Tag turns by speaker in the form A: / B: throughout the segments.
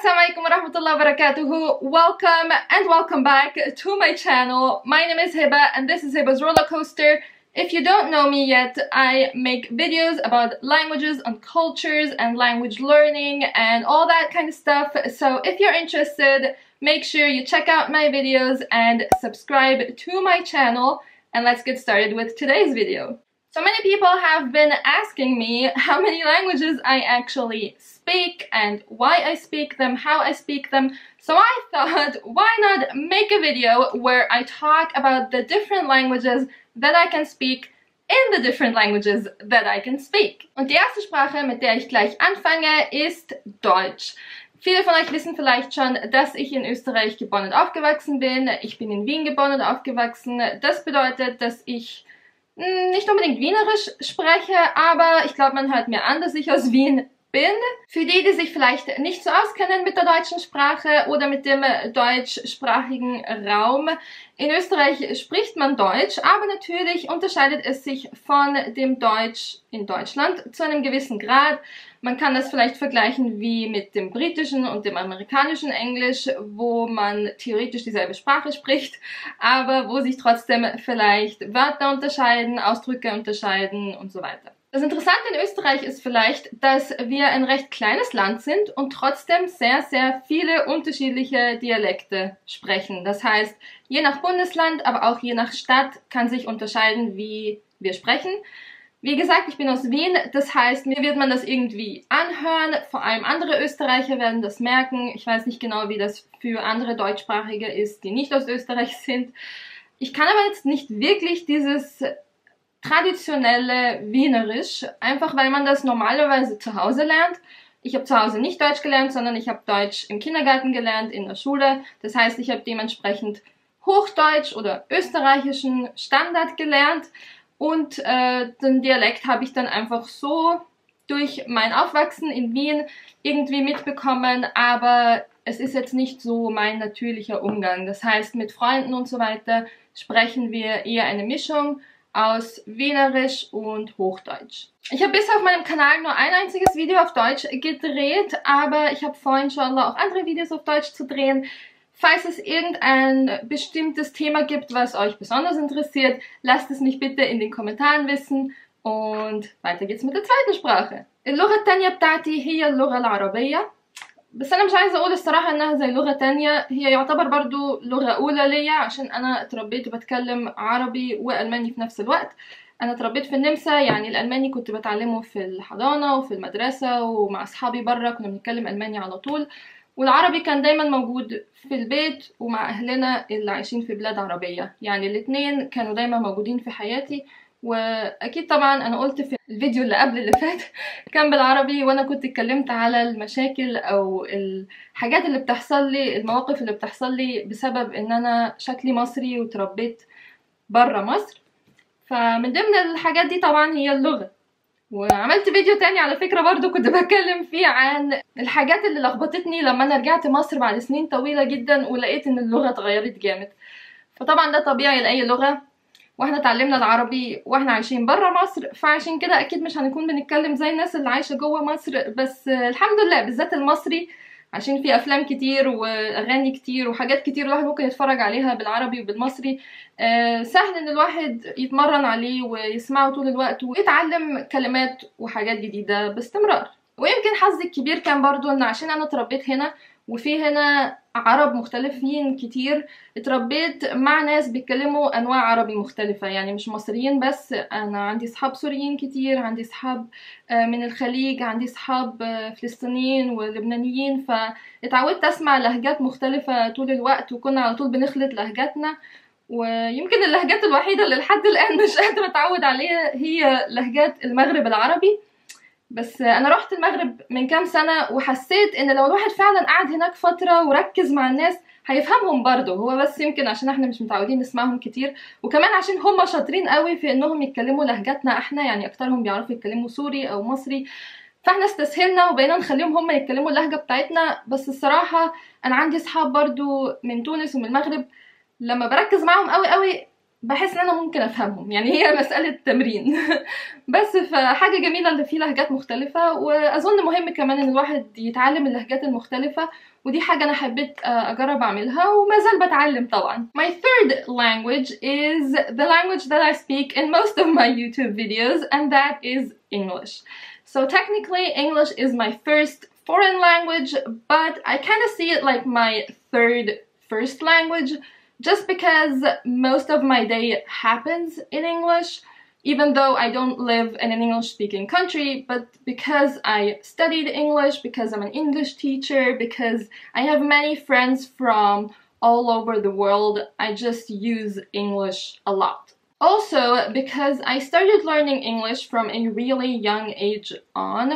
A: Assalamualaikum warahmatullahi wabarakatuh. Welcome and welcome back to my channel. My name is Hiba and this is Hiba's Roller Coaster. If you don't know me yet, I make videos about languages and cultures and language learning and all that kind of stuff. So if you're interested, make sure you check out my videos and subscribe to my channel. And let's get started with today's video. So many people have been asking me how many languages I actually speak and why I speak them, how I speak them. So I thought, why not make a video where I talk about the different languages that I can speak in the different languages that I can speak. Und die erste Sprache, mit der ich gleich anfange, ist Deutsch. Viele von euch wissen vielleicht schon, dass ich in Österreich geboren und aufgewachsen bin. Ich bin in Wien geboren und aufgewachsen. Das bedeutet, dass ich nicht unbedingt Wienerisch spreche, aber ich glaube, man hört mir an, dass ich aus Wien bin. Für die, die sich vielleicht nicht so auskennen mit der deutschen Sprache oder mit dem deutschsprachigen Raum, in Österreich spricht man Deutsch, aber natürlich unterscheidet es sich von dem Deutsch in Deutschland zu einem gewissen Grad. Man kann das vielleicht vergleichen wie mit dem britischen und dem amerikanischen Englisch, wo man theoretisch dieselbe Sprache spricht, aber wo sich trotzdem vielleicht Wörter unterscheiden, Ausdrücke unterscheiden und so weiter. Das Interessante in Österreich ist vielleicht, dass wir ein recht kleines Land sind und trotzdem sehr, sehr viele unterschiedliche Dialekte sprechen. Das heißt, je nach Bundesland, aber auch je nach Stadt kann sich unterscheiden, wie wir sprechen. Wie gesagt, ich bin aus Wien, das heißt, mir wird man das irgendwie anhören, vor allem andere Österreicher werden das merken. Ich weiß nicht genau, wie das für andere Deutschsprachige ist, die nicht aus Österreich sind. Ich kann aber jetzt nicht wirklich dieses traditionelle Wienerisch, einfach weil man das normalerweise zu Hause lernt. Ich habe zu Hause nicht Deutsch gelernt, sondern ich habe Deutsch im Kindergarten gelernt, in der Schule. Das heißt, ich habe dementsprechend Hochdeutsch oder österreichischen Standard gelernt und den Dialekt habe ich dann einfach so durch mein Aufwachsen in Wien irgendwie mitbekommen, aber es ist jetzt nicht so mein natürlicher Umgang. Das heißt, mit Freunden und so weiter sprechen wir eher eine Mischung aus Wienerisch und Hochdeutsch. Ich habe bisher auf meinem Kanal nur ein einziges Video auf Deutsch gedreht, aber ich habe vor, inshallah auch andere Videos auf Deutsch zu drehen. Falls es irgendein bestimmtes Thema gibt, was euch besonders interessiert, lasst es mich bitte in den Kommentaren wissen und weiter geht's mit der zweiten Sprache. اللغة التانية بتاعتي هي اللغة العربية. بس انا مش عايزه اقول الصراحه انها زي لغه تانية، هي يعتبر برضو لغه اولى ليا عشان انا اتربيت بتكلم عربي والماني في نفس الوقت. انا اتربيت في النمسا، يعني الالماني كنت بتعلمه في الحضانه وفي المدرسه ومع اصحابي بره كنا بنتكلم الماني على طول، والعربي كان دايما موجود في البيت ومع اهلنا اللي عايشين في بلاد عربيه، يعني الاثنين كانوا دايما موجودين في حياتي. واكيد طبعا انا قلت في الفيديو اللي قبل اللي فات كان بالعربي، وانا كنت اتكلمت على المشاكل او الحاجات اللي بتحصل لي، المواقف اللي بتحصل لي بسبب ان انا شكلي مصري وتربيت برا مصر. فمن ضمن الحاجات دي طبعا هي اللغة. وعملت فيديو تاني على فكرة برضو كنت بتكلم فيه عن الحاجات اللي لخبطتني لما انا رجعت مصر بعد سنين طويلة جدا ولقيت ان اللغة اتغيرت جامد. فطبعا ده طبيعي لأي لغة، واحنا اتعلمنا العربي واحنا عايشين برا مصر، فعشان كده اكيد مش هنكون بنتكلم زي الناس اللي عايشه جوه مصر. بس الحمد لله بالذات المصري عشان في افلام كتير واغاني كتير وحاجات كتير الواحد ممكن يتفرج عليها بالعربي وبالمصري، سهل ان الواحد يتمرن عليه ويسمعه طول الوقت ويتعلم كلمات وحاجات جديده باستمرار. ويمكن حظي الكبير كان برضو ان عشان انا اتربيت هنا وفي هنا عرب مختلفين كتير، اتربيت مع ناس بيتكلموا انواع عربي مختلفة، يعني مش مصريين بس، انا عندي صحاب سوريين كتير، عندي صحاب من الخليج، عندي صحاب فلسطينيين ولبنانيين، فاتعودت اسمع لهجات مختلفة طول الوقت وكنا على طول بنخلط لهجاتنا. ويمكن اللهجات الوحيدة اللي لحد الان مش قادرة اتعود عليها هي لهجات المغرب العربي. بس انا رحت المغرب من كام سنة وحسيت ان لو الواحد فعلا قعد هناك فترة وركز مع الناس هيفهمهم برضه، هو بس يمكن عشان احنا مش متعودين نسمعهم كتير، وكمان عشان هم شاطرين قوي في انهم يتكلموا لهجاتنا احنا، يعني اكترهم بيعرفوا يتكلموا سوري او مصري، فاحنا استسهلنا وبقينا نخليهم هم يتكلموا اللهجة بتاعتنا. بس الصراحة انا عندي صحاب برضه من تونس ومن المغرب، لما بركز معاهم قوي قوي بحس ان انا ممكن افهمهم، يعني هي مسألة تمرين. بس فحاجة جميلة اللي فيه لهجات مختلفة، واظن مهم كمان ان الواحد يتعلم اللهجات المختلفة، ودي حاجة انا حبيت اجرب اعملها وما زال بتعلم طبعا. My third language is the language that I speak in most of my YouTube videos, and that is English. So technically English is my first foreign language, but I kind of see it like my third first language, just because most of my day happens in English, even though I don't live in an English-speaking country, but because I studied English, because I'm an English teacher, because I have many friends from all over the world, I just use English a lot. Also, because I started learning English from a really young age on,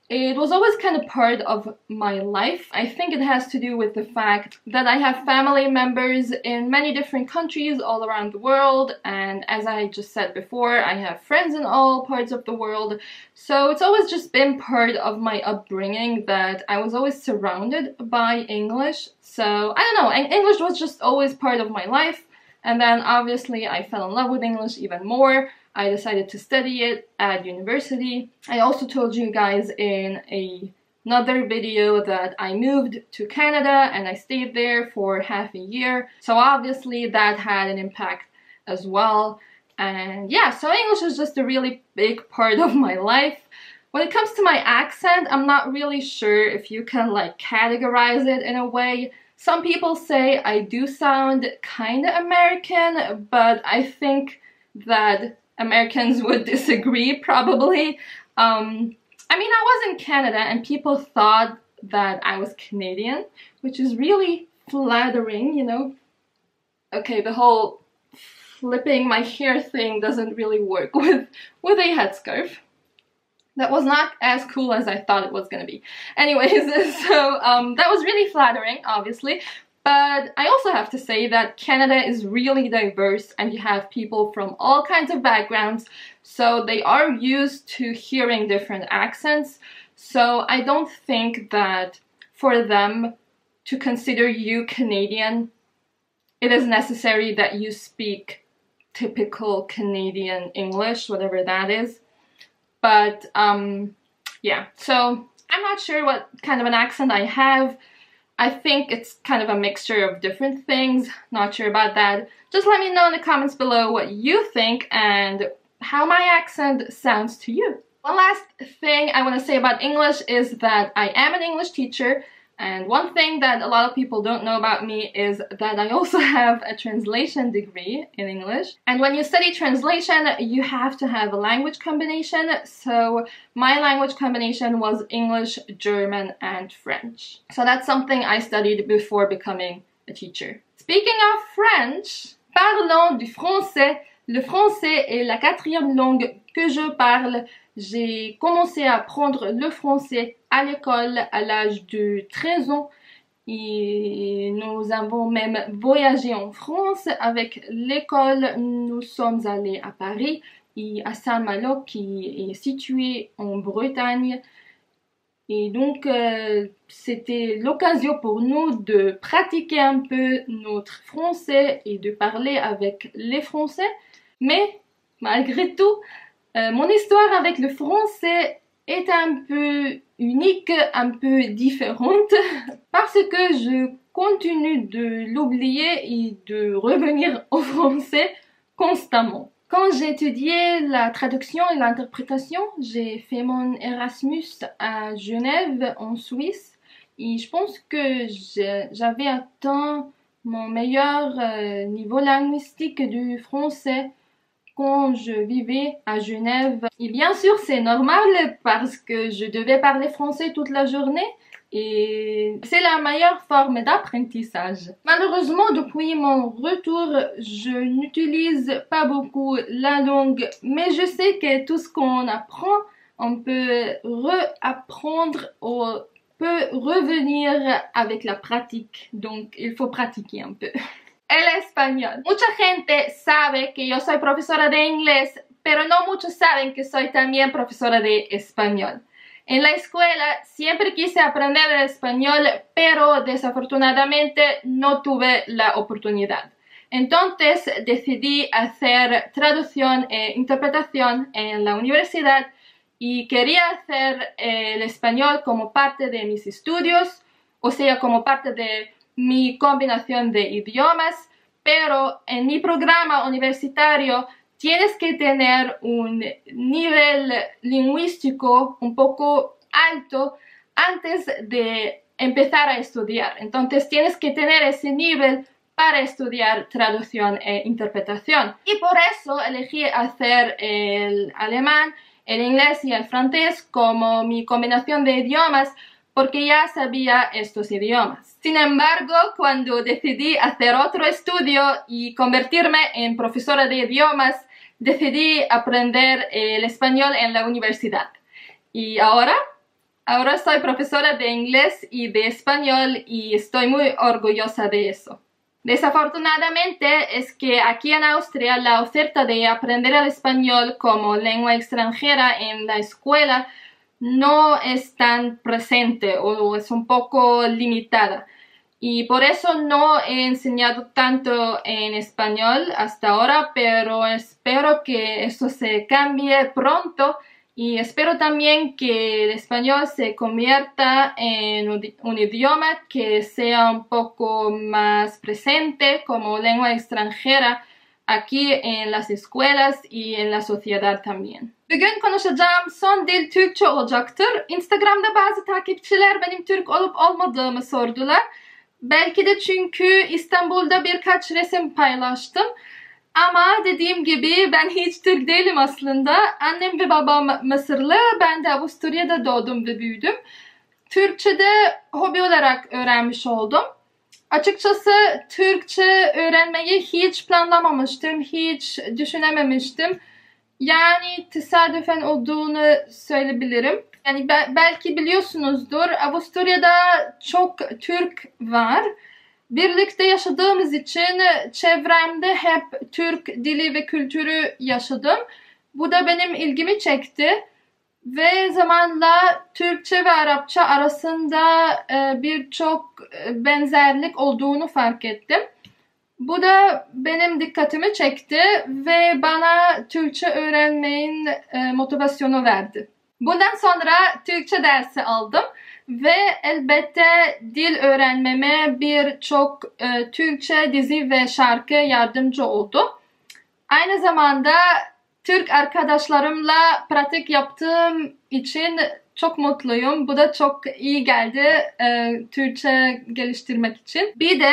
A: it was always kind of part of my life. I think it has to do with the fact that I have family members in many different countries all around the world, and as I just said before, I have friends in all parts of the world, so it's always just been part of my upbringing that I was always surrounded by English. So I don't know, English was just always part of my life, and then obviously I fell in love with English even more. I decided to study it at university. I also told you guys in another video that I moved to Canada and I stayed there for half a year. So obviously that had an impact as well. And yeah, so English is just a really big part of my life. When it comes to my accent, I'm not really sure if you can like categorize it in a way. Some people say I do sound kind of American, but I think that Americans would disagree, probably. I mean, I was in Canada and people thought that I was Canadian, which is really flattering, you know. Okay, the whole flipping my hair thing doesn't really work with a headscarf. That was not as cool as I thought it was gonna be. Anyways, so that was really flattering, obviously. But I also have to say that Canada is really diverse and you have people from all kinds of backgrounds, so they are used to hearing different accents. So I don't think that for them to consider you Canadian, it is necessary that you speak typical Canadian English, whatever that is. But yeah, so I'm not sure what kind of an accent I have. I think it's kind of a mixture of different things, not sure about that. Just let me know in the comments below what you think and how my accent sounds to you. One last thing I want to say about English is that I am an English teacher, and one thing that a lot of people don't know about me is that I also have a translation degree in English. And when you study translation, you have to have a language combination. So my language combination was English, German, and French. So that's something I studied before becoming a teacher. Speaking of French, parlons du français. Le français est la 4e langue que je parle. J'ai commencé à apprendre le français à l'école à l'âge de 13 ans et nous avons même voyagé en France avec l'école. Nous sommes allés à Paris et à Saint-Malo qui est situé en Bretagne. Et donc c'était l'occasion pour nous de pratiquer un peu notre français et de parler avec les Français. Mais malgré tout, mon histoire avec le français est un peu unique, un peu différente, parce que je continue de l'oublier et de revenir au français constamment. Quand j'ai étudié la traduction et l'interprétation, j'ai fait mon Erasmus à Genève, en Suisse, et je pense que j'avais atteint mon meilleur niveau linguistique du français quand je vivais à Genève. Et bien sûr, c'est normal parce que je devais parler français toute la journée et c'est la meilleure forme d'apprentissage. Malheureusement, depuis mon retour, je n'utilise pas beaucoup la langue, mais je sais que tout ce qu'on apprend, on peut réapprendre ou peut revenir avec la pratique. Donc, il faut pratiquer un peu. El español. Mucha gente sabe que yo soy profesora de inglés, pero no muchos saben que soy también profesora de español. En la escuela siempre quise aprender el español, pero desafortunadamente no tuve la oportunidad. Entonces decidí hacer traducción e interpretación en la universidad y quería hacer el español como parte de mis estudios, o sea, como parte de mi combinación de idiomas, pero en mi programa universitario tienes que tener un nivel lingüístico un poco alto antes de empezar a estudiar. Entonces tienes que tener ese nivel para estudiar traducción e interpretación. Y por eso elegí hacer el alemán, el inglés y el francés como mi combinación de idiomas, porque ya sabía estos idiomas. Sin embargo, cuando decidí hacer otro estudio y convertirme en profesora de idiomas, decidí aprender el español en la universidad. Y ahora soy profesora de inglés y de español y estoy muy orgullosa de eso. Desafortunadamente es que aquí en Austria la oferta de aprender el español como lengua extranjera en la escuela no es tan presente o es un poco limitada. Y por eso no he enseñado tanto en español hasta ahora, pero espero que esto se cambie pronto y espero también que el español se convierta en un idioma que sea un poco más presente como lengua extranjera aquí en las escuelas y en la sociedad también. Bugün konuşacağım son dil Türkçe olacaktır. Instagram'da bazı takipçiler benim Türk olup olmadığımı sordular. Belki de çünkü İstanbul'da birkaç resim paylaştım. Ama dediğim gibi ben hiç Türk değilim aslında. Annem ve babam Mısırlı. Ben de Avusturya'da doğdum ve büyüdüm. Türkçe'de hobi olarak öğrenmiş oldum. Açıkçası Türkçe öğrenmeyi hiç planlamamıştım, hiç düşünememiştim. Yani tesadüfen olduğunu söyleyebilirim. Yani belki biliyorsunuzdur, Avusturya'da çok Türk var. Birlikte yaşadığımız için çevremde hep Türk dili ve kültürü yaşadım. Bu da benim ilgimi çekti. Ve zamanla Türkçe ve Arapça arasında birçok benzerlik olduğunu fark ettim. Bu da benim dikkatimi çekti ve bana Türkçe öğrenmenin motivasyonu verdi. Bundan sonra Türkçe dersi aldım ve elbette dil öğrenmeme birçok Türkçe dizi ve şarkı yardımcı oldu. Aynı zamanda Türk arkadaşlarımla pratik yaptığım için çok mutluyum. Bu da çok iyi geldi Türkçe geliştirmek için. Bir de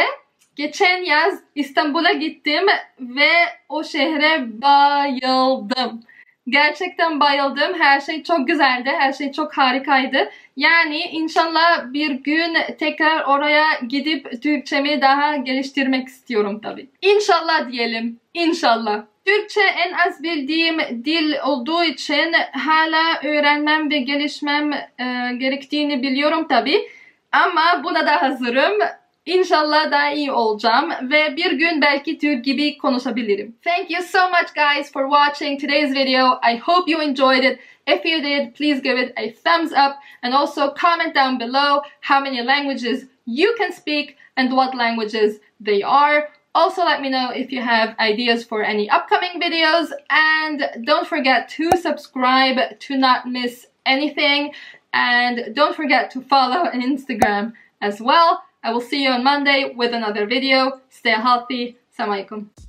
A: geçen yaz İstanbul'a gittim ve o şehre bayıldım. Gerçekten bayıldım. Her şey çok güzeldi. Her şey çok harikaydı. Yani inşallah bir gün tekrar oraya gidip Türkçemi daha geliştirmek istiyorum tabii. İnşallah diyelim. İnşallah. Türkçe en az bildiğim dil olduğu için hala öğrenmem ve gelişmem gerektiğini biliyorum tabii. Ama buna da hazırım. İnşallah daha iyi olacağım ve bir gün belki Türk gibi konuşabilirim. Thank you so much guys for watching today's video. I hope you enjoyed it. If you did, please give it a thumbs up and also comment down below how many languages you can speak and what languages they are. Also let me know if you have ideas for any upcoming videos and don't forget to subscribe to not miss anything and don't forget to follow on Instagram as well. I will see you on Monday with another video. Stay healthy. Assalamu alaikum.